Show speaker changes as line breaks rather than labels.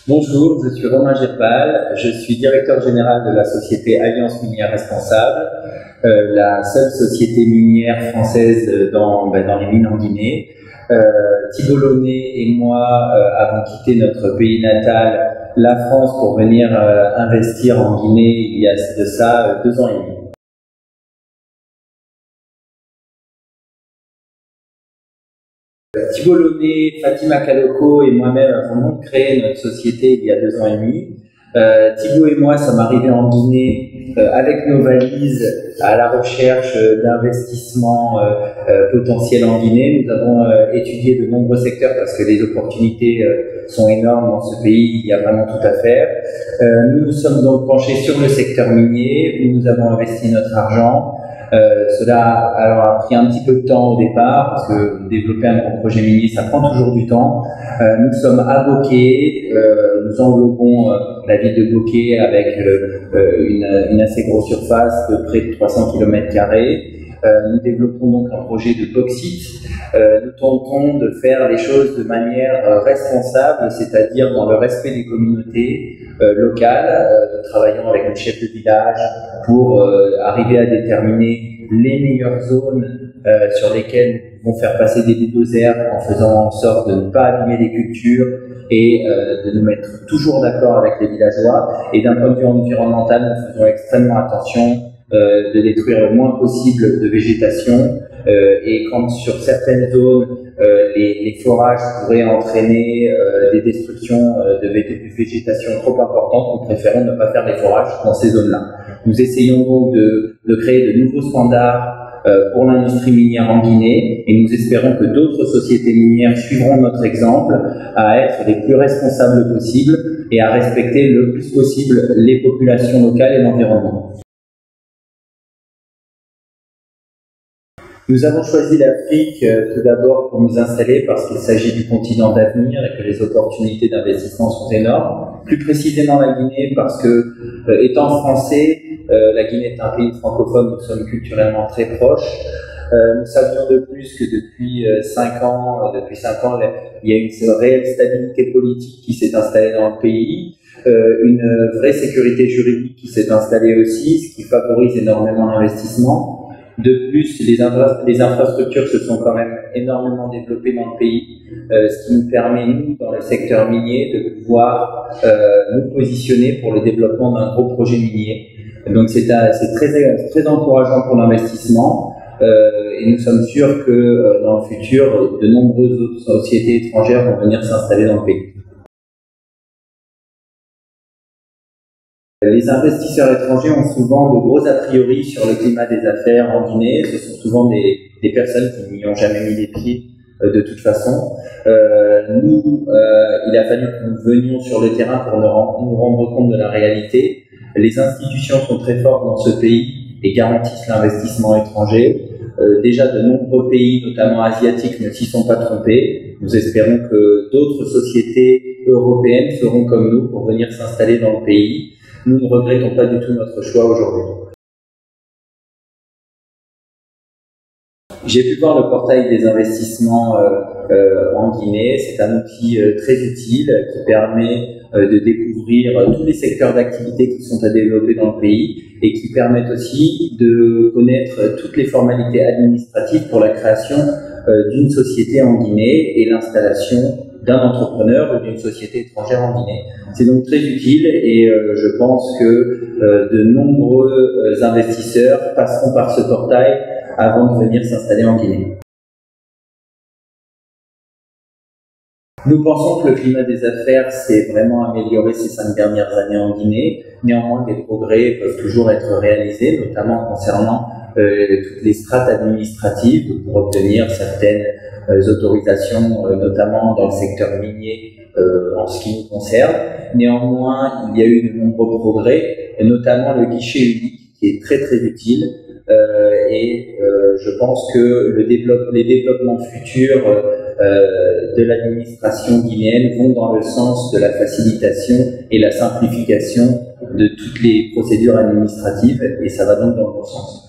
Bonjour, je suis Romain Gerbal, je suis directeur général de la société Alliance Minière Responsable, la seule société minière française dans les mines en Guinée. Thibault Launay et moi avons quitté notre pays natal, la France, pour venir investir en Guinée il y a de ça 2 ans et demi. Thibault Launay, Fatima Kaloko et moi-même avons donc créé notre société il y a 2 ans et demi. Thibault et moi sommes arrivés en Guinée avec nos valises à la recherche d'investissements potentiels en Guinée. Nous avons étudié de nombreux secteurs parce que les opportunités sont énormes dans ce pays, il y a vraiment tout à faire. Nous nous sommes donc penchés sur le secteur minier où nous avons investi notre argent. Cela a pris un petit peu de temps au départ parce que développer un grand projet minier ça prend toujours du temps. Nous sommes à Bokeh, nous englobons la ville de Bokeh avec une assez grosse surface de près de 300 km². Nous développons donc un projet de bauxite. Nous tentons de faire les choses de manière responsable, c'est-à-dire dans le respect des communautés locales. Nous travaillons avec le chef de village pour arriver à déterminer les meilleures zones sur lesquelles nous vont faire passer des bulldozers en faisant en sorte de ne pas abîmer les cultures et de nous mettre toujours d'accord avec les villageois. Et d'un point de vue environnemental, nous faisons extrêmement attention de détruire le moins possible de végétation et quand sur certaines zones les forages pourraient entraîner des destructions de végétation trop importantes, nous préférons ne pas faire les forages dans ces zones-là. Nous essayons donc de créer de nouveaux standards pour l'industrie minière en Guinée et nous espérons que d'autres sociétés minières suivront notre exemple à être les plus responsables possibles et à respecter le plus possible les populations locales et l'environnement. Nous avons choisi l'Afrique tout d'abord pour nous installer parce qu'il s'agit du continent d'avenir et que les opportunités d'investissement sont énormes. Plus précisément la Guinée parce que, étant français, la Guinée est un pays francophone, nous sommes culturellement très proches. Nous savions de plus que depuis 5 ans, il y a une réelle stabilité politique qui s'est installée dans le pays, une vraie sécurité juridique qui s'est installée aussi, ce qui favorise énormément l'investissement. De plus, les infrastructures se sont quand même énormément développées dans le pays, ce qui nous permet, nous, dans le secteur minier, de pouvoir nous positionner pour le développement d'un gros projet minier. Donc c'est très encourageant pour l'investissement et nous sommes sûrs que dans le futur, de nombreuses autres sociétés étrangères vont venir s'installer dans le pays. Les investisseurs étrangers ont souvent de gros a priori sur le climat des affaires en Guinée. Ce sont souvent des personnes qui n'y ont jamais mis les pieds de toute façon. Il a fallu que nous venions sur le terrain pour nous rendre compte de la réalité. Les institutions sont très fortes dans ce pays et garantissent l'investissement étranger. Déjà, de nombreux pays, notamment asiatiques, ne s'y sont pas trompés. Nous espérons que d'autres sociétés européennes feront comme nous pour venir s'installer dans le pays. Nous ne regrettons pas du tout notre choix aujourd'hui. J'ai pu voir le portail des investissements en Guinée. C'est un outil très utile qui permet de découvrir tous les secteurs d'activité qui sont à développer dans le pays et qui permettent aussi de connaître toutes les formalités administratives pour la création d'une société en Guinée et l'installation d'un entrepreneur ou d'une société étrangère en Guinée. C'est donc très utile et je pense que de nombreux investisseurs passeront par ce portail avant de venir s'installer en Guinée. Nous pensons que le climat des affaires s'est vraiment amélioré ces 5 dernières années en Guinée. Néanmoins, des progrès peuvent toujours être réalisés, notamment concernant toutes les strates administratives pour obtenir certaines autorisations, notamment dans le secteur minier en ce qui nous concerne. Néanmoins, il y a eu de nombreux progrès, notamment le guichet unique qui est très très utile et je pense que les développements futurs de l'administration guinéenne vont dans le sens de la facilitation et la simplification de toutes les procédures administratives et ça va donc dans le bon sens.